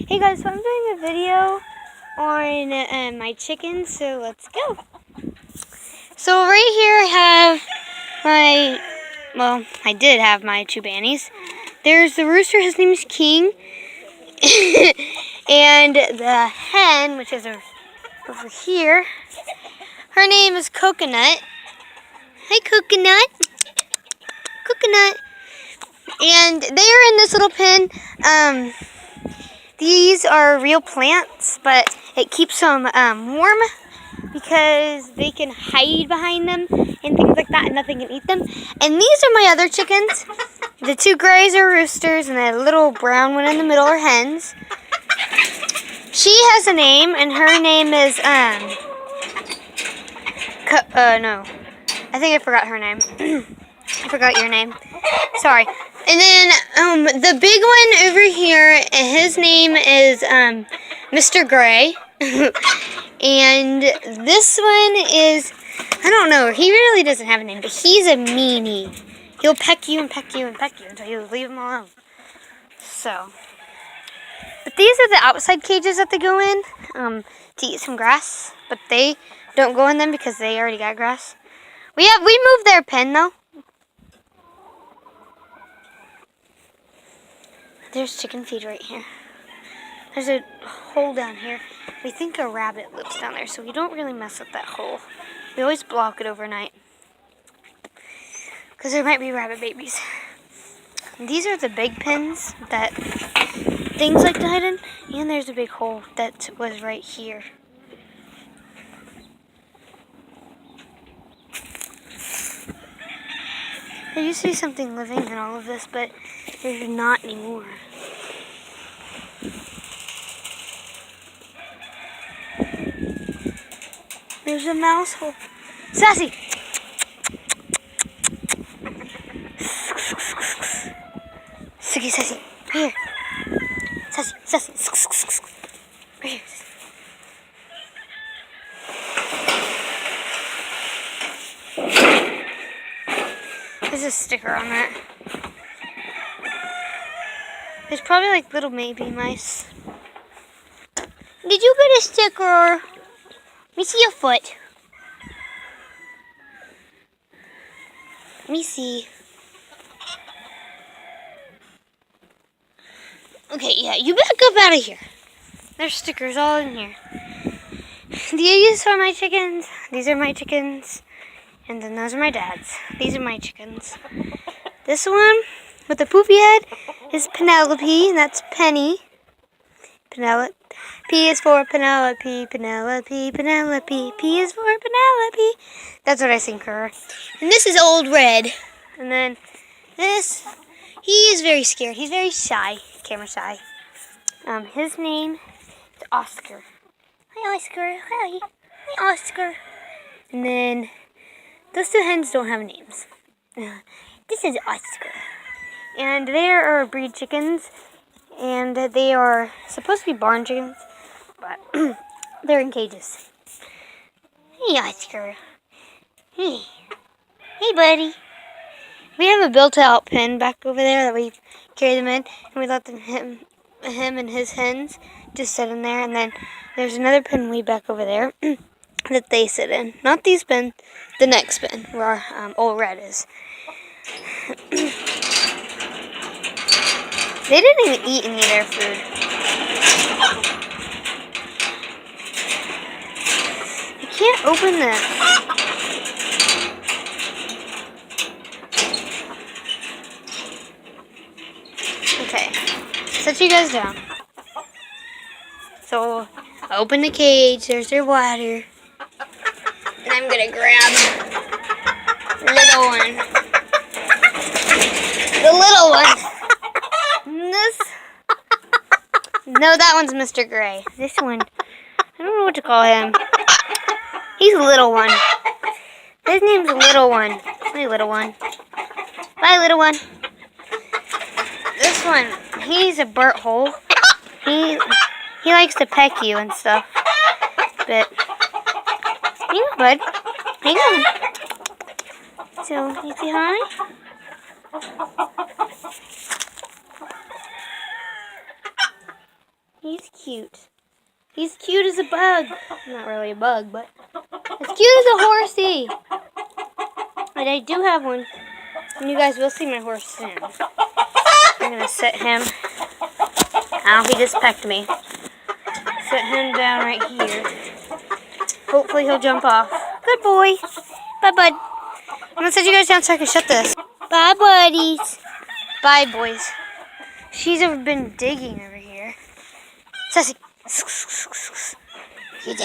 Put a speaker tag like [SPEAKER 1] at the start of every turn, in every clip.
[SPEAKER 1] Hey guys, so I'm doing a video on my chickens, so let's go. So right here I have I did have my two bannies. There's the rooster, his name is King, and the hen, which is over here, her name is Coconut. Hi Coconut. Coconut. And they are in this little pen. These are real plants, but it keeps them warm because they can hide behind them and things like that, and nothing can eat them. And these are my other chickens. The two grays are roosters, and the little brown one in the middle are hens. She has a name, and her name is no, I think I forgot her name. I forgot your name. Sorry. And then the big one over here, his name is Mr. Gray. And this one is, I don't know, he really doesn't have a name, but he's a meanie. He'll peck you and peck you and peck you until you leave him alone. So, but these are the outside cages that they go in to eat some grass, but they don't go in them because they already got grass. We moved their pen though. There's chicken feed right here. There's a hole down here. We think a rabbit lives down there, so we don't really mess with that hole. We always block it overnight because there might be rabbit babies. And these are the big pens that things like to hide in, and there's a big hole that was right here. There used to be something living in all of this, but there's not anymore. There's a mouse hole. Sassy! Suki, Sassy, right here. Sassy, Sassy. Right here. There's a sticker on that. There's probably like little baby mice. Did you get a sticker? Let me see your foot. Let me see. Okay, yeah, you back up out of here. There's stickers all in here. These are my chickens. These are my chickens. And then those are my dad's. These are my chickens. This one with the poofy head is Penelope, and that's Penny. Penelope. P is for Penelope, Penelope, Penelope. P is for Penelope. That's what I sing for her. And this is Old Red. And then this, he is very scared. He's very shy, camera shy. His name is Oscar. Hi, Oscar. Hi. Hi, Oscar. And then those two hens don't have names. This is Oscar. And they are breed chickens. And they are supposed to be barn chickens, but they're in cages. Hey, Oscar. Hey. Hey, buddy. We have a built-out pen back over there that we carry them in, and we let him and his hens just sit in there. And then there's another pen way back over there that they sit in. Not these pens, the next pen where our Old Red is. They didn't even eat any of their food. I can't open this. Okay, set you guys down. So, I open the cage, there's their water. And I'm gonna grab the little one. The little one. No, that one's Mr. Gray. This one, I don't know what to call him. He's a little one. His name's Little One. Hi, Little One. Bye, Little One. This one, he's a burnt hole. He likes to peck you and stuff. But, hang on, bud. Hang on. So, you say hi? He's cute. He's cute as a bug. Not really a bug, but as cute as a horsey. But I do have one. And you guys will see my horse soon. I'm going to sit him. Ow, he just pecked me. Sit him down right here. Hopefully he'll jump off. Good boy. Bye, bud. I'm going to set you guys down so I can shut this. Bye, buddies. Bye, boys. She's been digging over here. Sassy. Get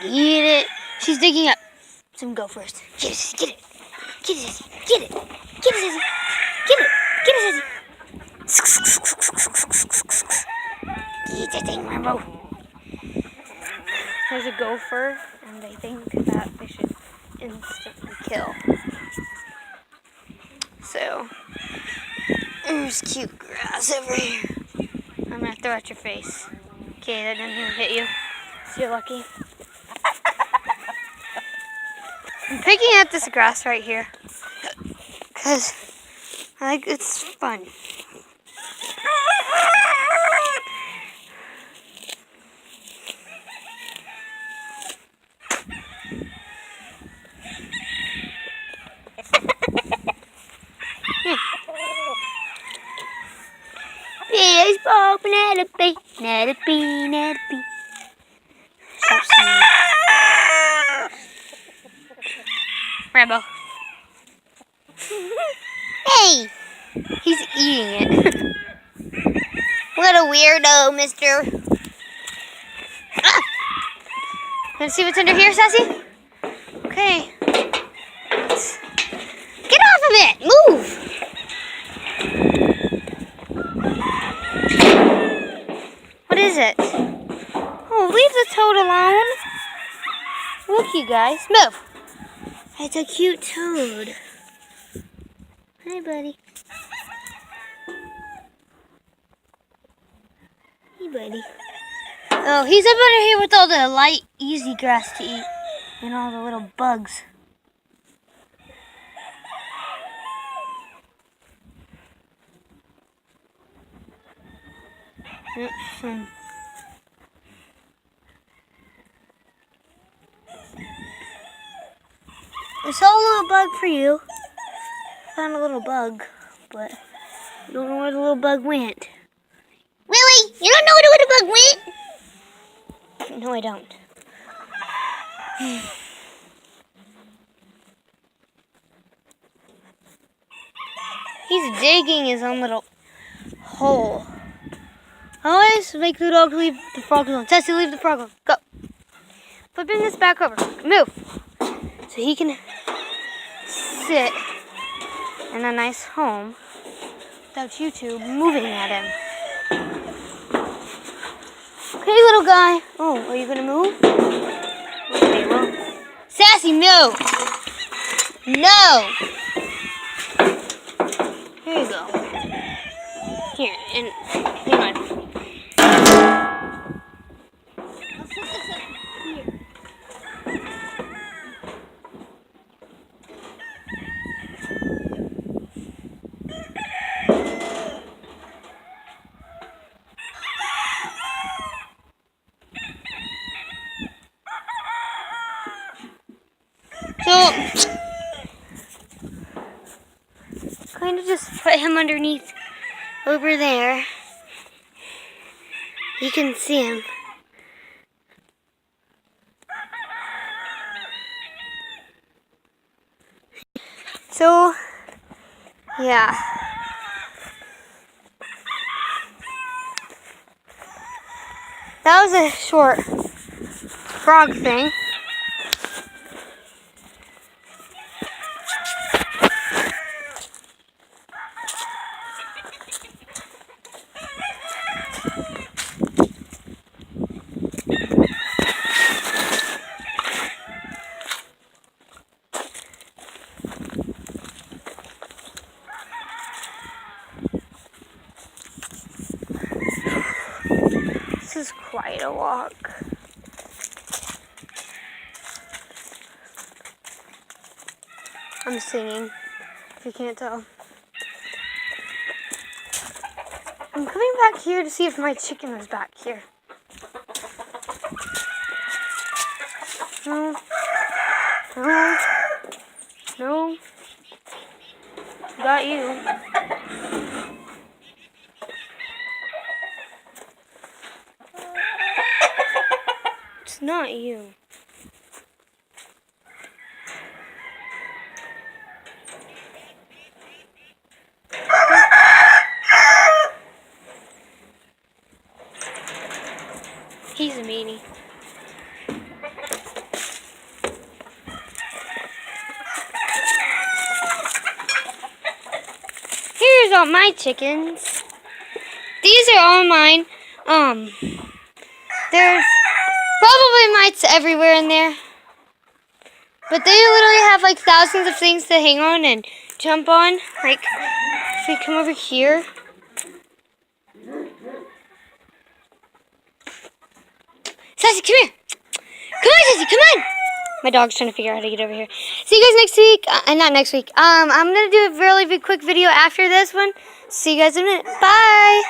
[SPEAKER 1] it. She's digging up some gophers. Get it, get it. Get it, get it. Get it, Sassy. Get it. Get it, Sassy. Get the thing, Rambo. There's a gopher, and I think that they should instantly kill. So, there's cute grass over here. I'm gonna throw at your face. Okay, that didn't even hit you. So you're lucky. I'm picking at this grass right here because it's fun. Baseball, Penelope, Penelope. Stop singing. Rambo. Hey! He's eating it. What a weirdo, mister. Ah! Wanna see what's under here, Sassy? Okay. Get off of it! Move! What is it? Oh, leave the toad alone. Look, you guys. Move. It's a cute toad. Hi, buddy. Hey, buddy. Oh, he's up under here with all the light, easy grass to eat. And all the little bugs. I saw a little bug for you. Found a little bug, but I don't know where the little bug went. Willie, you don't know where the little bug went? No, I don't. He's digging his own little hole. Always make the dog leave the frog alone. Tessie, leave the frog alone. Go. Flipping this back over. Move. So he can sit in a nice home without you two moving at him. Okay, little guy. Oh, are you going to move? Okay, well. Sassy, no. No. Here you go. Here, and hang on. I'll set this up here. So, kind of just put him underneath over there. You can see him. So, yeah. That was a short frog thing. This is quite a walk. I'm singing, if you can't tell. I'm coming back here to see if my chicken is back here. No. No. No. Got you. It's not you. He's a meanie. Here's all my chickens. These are all mine. There's probably mites everywhere in there. But they literally have like thousands of things to hang on and jump on. Like, if we come over here. Sassy, come here. Come on, Sassy, come on. My dog's trying to figure out how to get over here. See you guys next week. Not next week. I'm going to do a really quick video after this one. See you guys in a minute. Bye.